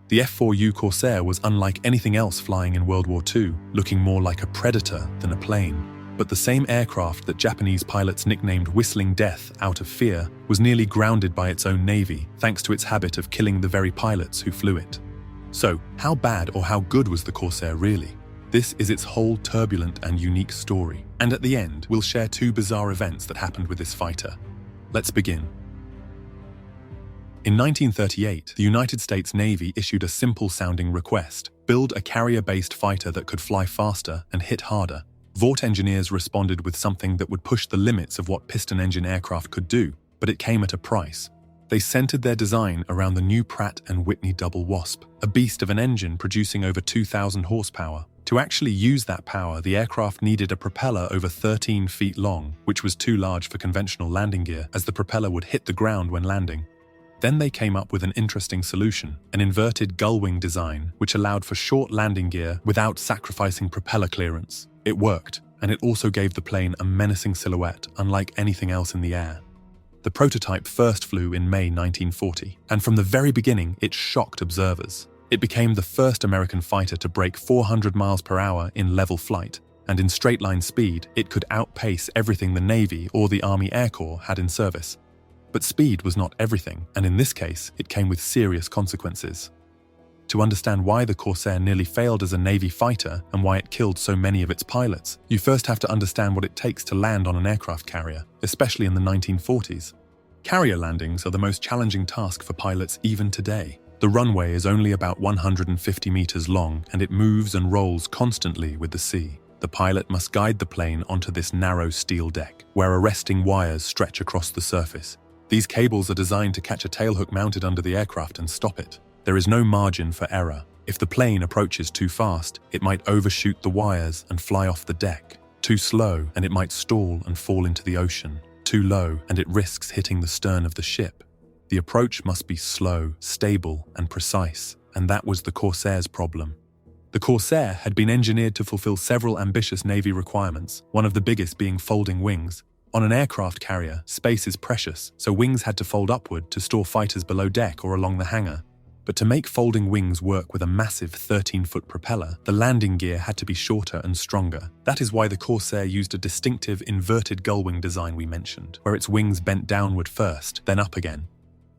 The F4U Corsair was unlike anything else flying in World War II, looking more like a Predator than a plane. But the same aircraft that Japanese pilots nicknamed Whistling Death out of fear was nearly grounded by its own navy, thanks to its habit of killing the very pilots who flew it. So, how bad or how good was the Corsair really? This is its whole turbulent and unique story. And at the end, we'll share two bizarre events that happened with this fighter. Let's begin. In 1938, the United States Navy issued a simple-sounding request: build a carrier-based fighter that could fly faster and hit harder. Vought engineers responded with something that would push the limits of what piston-engine aircraft could do, but it came at a price. They centered their design around the new Pratt & Whitney Double Wasp, a beast of an engine producing over 2,000 horsepower. To actually use that power, the aircraft needed a propeller over 13 feet long, which was too large for conventional landing gear, as the propeller would hit the ground when landing. Then they came up with an interesting solution, an inverted gull-wing design, which allowed for short landing gear without sacrificing propeller clearance. It worked, and it also gave the plane a menacing silhouette unlike anything else in the air. The prototype first flew in May 1940, and from the very beginning it shocked observers. It became the first American fighter to break 400 miles per hour in level flight, and in straight-line speed it could outpace everything the Navy or the Army Air Corps had in service. But speed was not everything, and in this case it came with serious consequences. To understand why the Corsair nearly failed as a Navy fighter and why it killed so many of its pilots, you first have to understand what it takes to land on an aircraft carrier, especially in the 1940s. Carrier landings are the most challenging task for pilots even today. The runway is only about 150 meters long, and it moves and rolls constantly with the sea. The pilot must guide the plane onto this narrow steel deck, where arresting wires stretch across the surface. These cables are designed to catch a tailhook mounted under the aircraft and stop it. There is no margin for error. If the plane approaches too fast, it might overshoot the wires and fly off the deck. Too slow, and it might stall and fall into the ocean. Too low, and it risks hitting the stern of the ship. The approach must be slow, stable, and precise, and that was the Corsair's problem. The Corsair had been engineered to fulfill several ambitious Navy requirements, one of the biggest being folding wings. On an aircraft carrier, space is precious, so wings had to fold upward to store fighters below deck or along the hangar. But to make folding wings work with a massive 13-foot propeller, the landing gear had to be shorter and stronger. That is why the Corsair used a distinctive inverted gull-wing design we mentioned, where its wings bent downward first, then up again.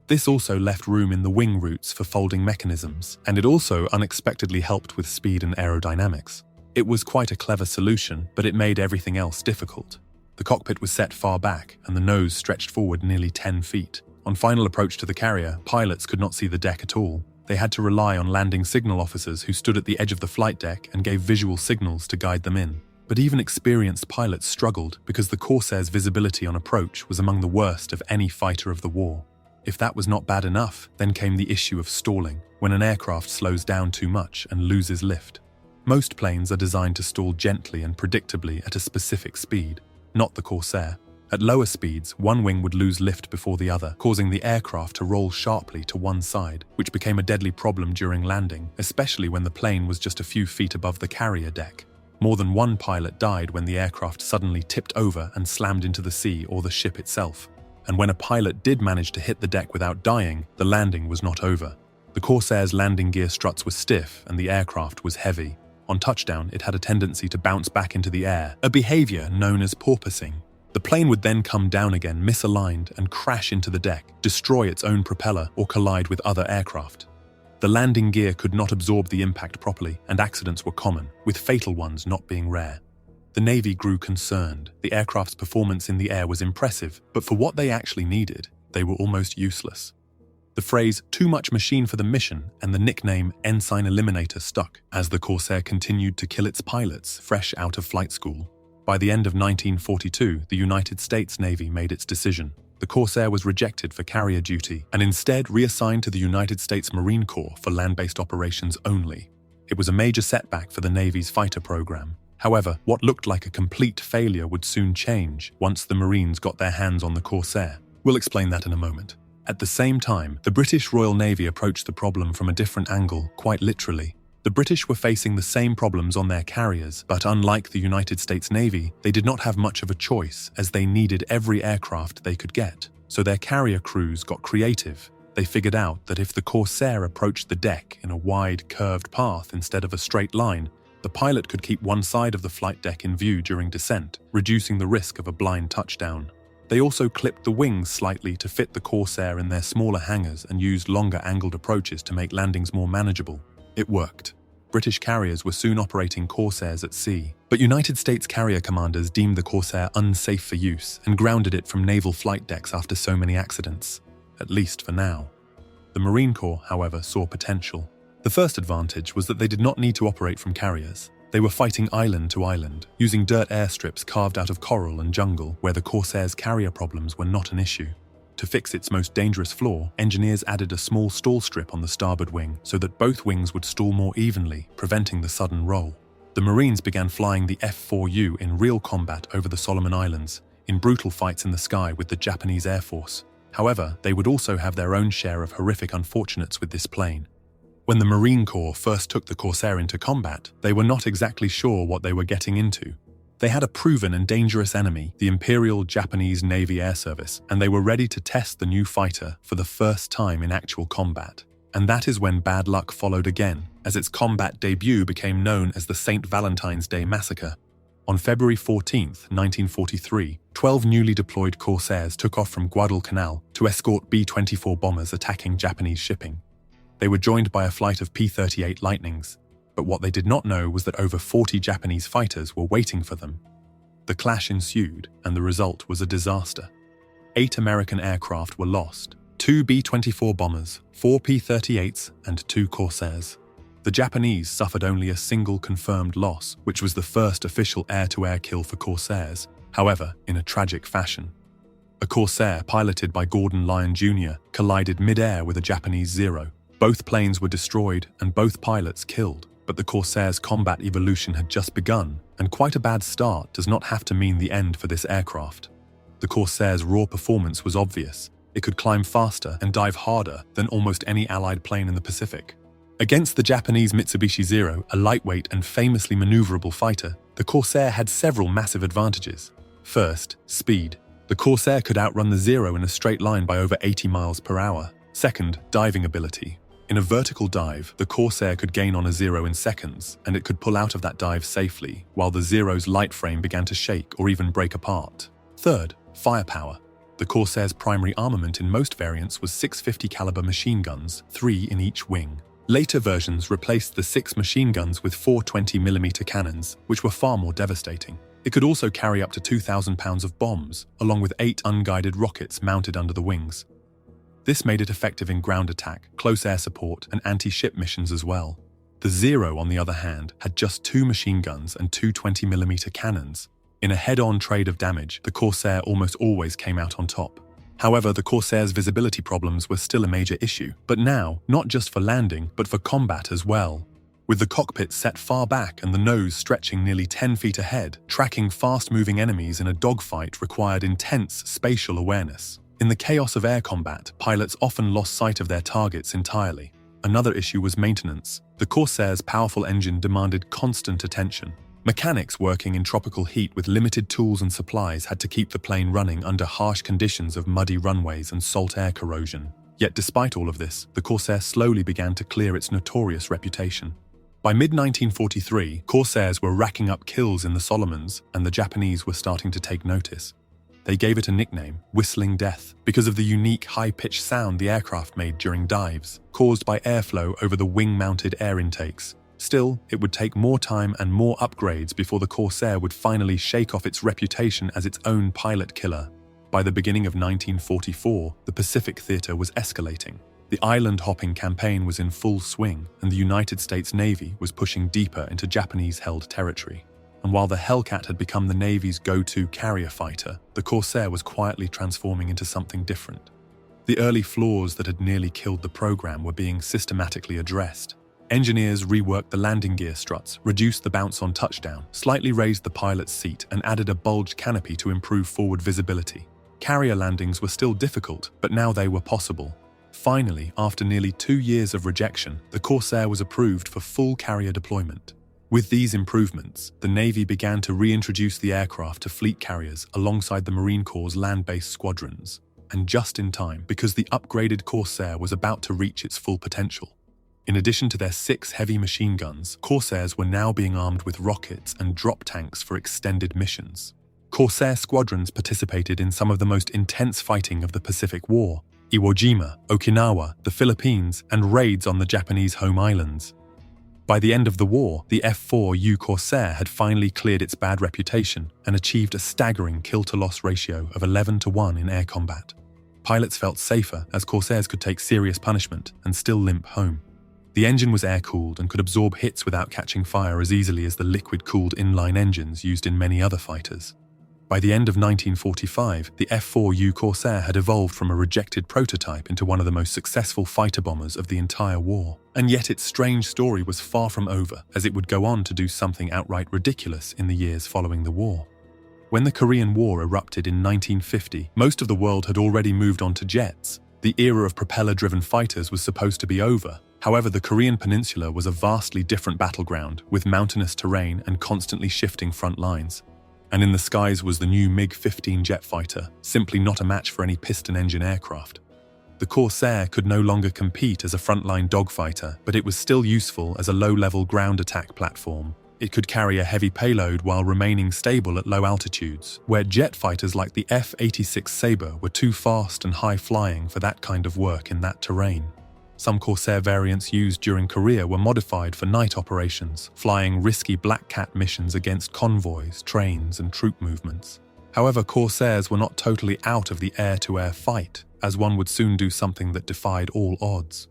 This also left room in the wing roots for folding mechanisms, and it also unexpectedly helped with speed and aerodynamics. It was quite a clever solution, but it made everything else difficult. The cockpit was set far back, and the nose stretched forward nearly 10 feet. On final approach to the carrier, pilots could not see the deck at all. They had to rely on landing signal officers who stood at the edge of the flight deck and gave visual signals to guide them in. But even experienced pilots struggled because the Corsair's visibility on approach was among the worst of any fighter of the war. If that was not bad enough, then came the issue of stalling, when an aircraft slows down too much and loses lift. Most planes are designed to stall gently and predictably at a specific speed, not the Corsair. At lower speeds, one wing would lose lift before the other, causing the aircraft to roll sharply to one side, which became a deadly problem during landing, especially when the plane was just a few feet above the carrier deck. More than one pilot died when the aircraft suddenly tipped over and slammed into the sea or the ship itself. And when a pilot did manage to hit the deck without dying, the landing was not over. The Corsair's landing gear struts were stiff and the aircraft was heavy. On touchdown, it had a tendency to bounce back into the air, a behavior known as porpoising. The plane would then come down again misaligned and crash into the deck, destroy its own propeller, or collide with other aircraft. The landing gear could not absorb the impact properly, and accidents were common, with fatal ones not being rare. The Navy grew concerned. The aircraft's performance in the air was impressive, but for what they actually needed, they were almost useless. The phrase, "too much machine for the mission," and the nickname Ensign Eliminator stuck, as the Corsair continued to kill its pilots fresh out of flight school. By the end of 1942, the United States Navy made its decision. The Corsair was rejected for carrier duty and instead reassigned to the United States Marine Corps for land-based operations only. It was a major setback for the Navy's fighter program. However, what looked like a complete failure would soon change once the Marines got their hands on the Corsair. We'll explain that in a moment. At the same time, the British Royal Navy approached the problem from a different angle, quite literally. The British were facing the same problems on their carriers, but unlike the United States Navy, they did not have much of a choice as they needed every aircraft they could get. So their carrier crews got creative. They figured out that if the Corsair approached the deck in a wide, curved path instead of a straight line, the pilot could keep one side of the flight deck in view during descent, reducing the risk of a blind touchdown. They also clipped the wings slightly to fit the Corsair in their smaller hangars and used longer angled approaches to make landings more manageable. It worked. British carriers were soon operating Corsairs at sea, but United States carrier commanders deemed the Corsair unsafe for use and grounded it from naval flight decks after so many accidents, at least for now. The Marine Corps, however, saw potential. The first advantage was that they did not need to operate from carriers. They were fighting island to island, using dirt airstrips carved out of coral and jungle where the Corsair's carrier problems were not an issue. To fix its most dangerous flaw, engineers added a small stall strip on the starboard wing so that both wings would stall more evenly, preventing the sudden roll. The Marines began flying the F4U in real combat over the Solomon Islands, in brutal fights in the sky with the Japanese Air Force. However, they would also have their own share of horrific unfortunates with this plane. When the Marine Corps first took the Corsair into combat, they were not exactly sure what they were getting into. They had a proven and dangerous enemy, the Imperial Japanese Navy Air Service, and they were ready to test the new fighter for the first time in actual combat. And that is when bad luck followed again, as its combat debut became known as the St. Valentine's Day Massacre. On February 14, 1943, 12 newly deployed Corsairs took off from Guadalcanal to escort B-24 bombers attacking Japanese shipping. They were joined by a flight of P-38 Lightnings, but what they did not know was that over 40 Japanese fighters were waiting for them. The clash ensued, and the result was a disaster. 8 American aircraft were lost, 2 B-24 bombers, 4 P-38s, and 2 Corsairs. The Japanese suffered only a single confirmed loss, which was the first official air-to-air kill for Corsairs, however, in a tragic fashion. A Corsair piloted by Gordon Lyon Jr. collided mid-air with a Japanese Zero. Both planes were destroyed and both pilots killed. But the Corsair's combat evolution had just begun, and quite a bad start does not have to mean the end for this aircraft. The Corsair's raw performance was obvious. It could climb faster and dive harder than almost any Allied plane in the Pacific. Against the Japanese Mitsubishi Zero, a lightweight and famously maneuverable fighter, the Corsair had several massive advantages. First, speed. The Corsair could outrun the Zero in a straight line by over 80 miles per hour. Second, diving ability. In a vertical dive, the Corsair could gain on a Zero in seconds, and it could pull out of that dive safely, while the Zero's light frame began to shake or even break apart. Third, firepower. The Corsair's primary armament in most variants was 650 caliber machine guns, 3 in each wing. Later versions replaced the 6 machine guns with 4 20mm cannons, which were far more devastating. It could also carry up to 2,000 pounds of bombs, along with 8 unguided rockets mounted under the wings. This made it effective in ground attack, close air support, and anti-ship missions as well. The Zero, on the other hand, had just 2 machine guns and 2 20mm cannons. In a head-on trade of damage, the Corsair almost always came out on top. However, the Corsair's visibility problems were still a major issue, but now, not just for landing, but for combat as well. With the cockpit set far back and the nose stretching nearly 10 feet ahead, tracking fast-moving enemies in a dogfight required intense spatial awareness. In the chaos of air combat, pilots often lost sight of their targets entirely. Another issue was maintenance. The Corsair's powerful engine demanded constant attention. Mechanics working in tropical heat with limited tools and supplies had to keep the plane running under harsh conditions of muddy runways and salt air corrosion. Yet despite all of this, the Corsair slowly began to clear its notorious reputation. By mid-1943, Corsairs were racking up kills in the Solomons, and the Japanese were starting to take notice. They gave it a nickname, Whistling Death, because of the unique high-pitched sound the aircraft made during dives, caused by airflow over the wing-mounted air intakes. Still, it would take more time and more upgrades before the Corsair would finally shake off its reputation as its own pilot killer. By the beginning of 1944, the Pacific theater was escalating. The island-hopping campaign was in full swing, and the United States Navy was pushing deeper into Japanese-held territory. And while the Hellcat had become the Navy's go-to carrier fighter, the Corsair was quietly transforming into something different. The early flaws that had nearly killed the program were being systematically addressed. Engineers reworked the landing gear struts, reduced the bounce on touchdown, slightly raised the pilot's seat, and added a bulged canopy to improve forward visibility. Carrier landings were still difficult, but now they were possible. Finally, after nearly 2 years of rejection, the Corsair was approved for full carrier deployment. With these improvements, the Navy began to reintroduce the aircraft to fleet carriers alongside the Marine Corps' land-based squadrons. and just in time because the upgraded Corsair was about to reach its full potential. In addition to their 6 heavy machine guns, Corsairs were now being armed with rockets and drop tanks for extended missions. Corsair squadrons participated in some of the most intense fighting of the Pacific War: Iwo Jima, Okinawa, the Philippines, and raids on the Japanese home islands. By the end of the war, the F4U Corsair had finally cleared its bad reputation and achieved a staggering kill-to-loss ratio of 11-to-1 in air combat. Pilots felt safer as Corsairs could take serious punishment and still limp home. The engine was air-cooled and could absorb hits without catching fire as easily as the liquid-cooled inline engines used in many other fighters. By the end of 1945, the F4U Corsair had evolved from a rejected prototype into one of the most successful fighter bombers of the entire war. And yet its strange story was far from over, as it would go on to do something outright ridiculous in the years following the war. When the Korean War erupted in 1950, most of the world had already moved on to jets. The era of propeller-driven fighters was supposed to be over. However, the Korean peninsula was a vastly different battleground, with mountainous terrain and constantly shifting front lines. And in the skies was the new MiG-15 jet fighter, simply not a match for any piston-engine aircraft. The Corsair could no longer compete as a frontline dogfighter, but it was still useful as a low-level ground attack platform. It could carry a heavy payload while remaining stable at low altitudes, where jet fighters like the F-86 Sabre were too fast and high-flying for that kind of work in that terrain. Some Corsair variants used during Korea were modified for night operations, flying risky Black Cat missions against convoys, trains, and troop movements. However, Corsairs were not totally out of the air-to-air fight, as one would soon do something that defied all odds.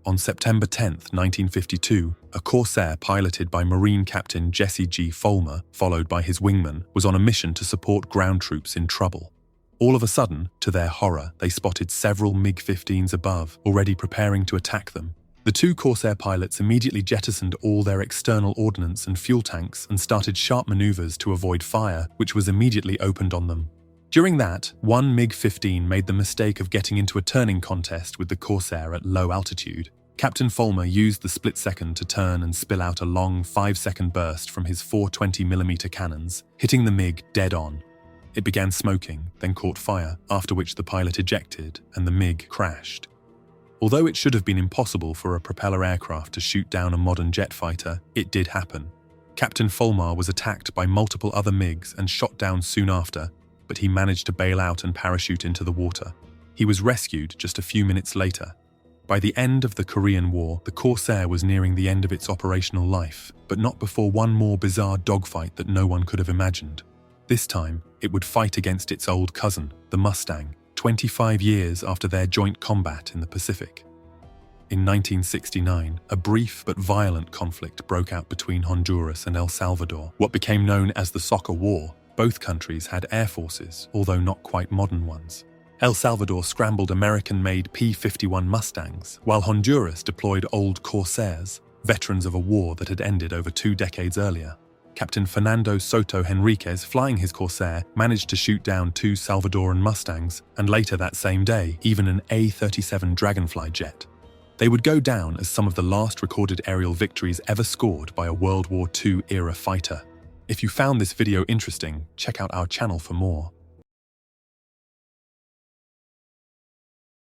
On September 10, 1952, a Corsair piloted by Marine Captain Jesse G. Fulmer, followed by his wingman, was on a mission to support ground troops in trouble. All of a sudden, to their horror, they spotted several MiG-15s above, already preparing to attack them. The 2 Corsair pilots immediately jettisoned all their external ordnance and fuel tanks and started sharp maneuvers to avoid fire, which was immediately opened on them. During that, one MiG-15 made the mistake of getting into a turning contest with the Corsair at low altitude. Captain Fulmer used the split second to turn and spill out a long 5-second burst from his 420mm cannons, hitting the MiG dead on. It began smoking, then caught fire, after which the pilot ejected and the MiG crashed. Although it should have been impossible for a propeller aircraft to shoot down a modern jet fighter, it did happen. Captain Fulmer was attacked by multiple other MiGs and shot down soon after, but he managed to bail out and parachute into the water. He was rescued just a few minutes later. By the end of the Korean War, the Corsair was nearing the end of its operational life, but not before one more bizarre dogfight that no one could have imagined. This time, it would fight against its old cousin, the Mustang, 25 years after their joint combat in the Pacific. In 1969, a brief but violent conflict broke out between Honduras and El Salvador, what became known as the Soccer War. Both countries had air forces, although not quite modern ones. El Salvador scrambled American-made P-51 Mustangs, while Honduras deployed old Corsairs, veterans of a war that had ended over 2 decades earlier. Captain Fernando Soto Henriquez, flying his Corsair, managed to shoot down 2 Salvadoran Mustangs, and later that same day, even an A-37 Dragonfly jet. They would go down as some of the last recorded aerial victories ever scored by a World War II-era fighter. If you found this video interesting, check out our channel for more.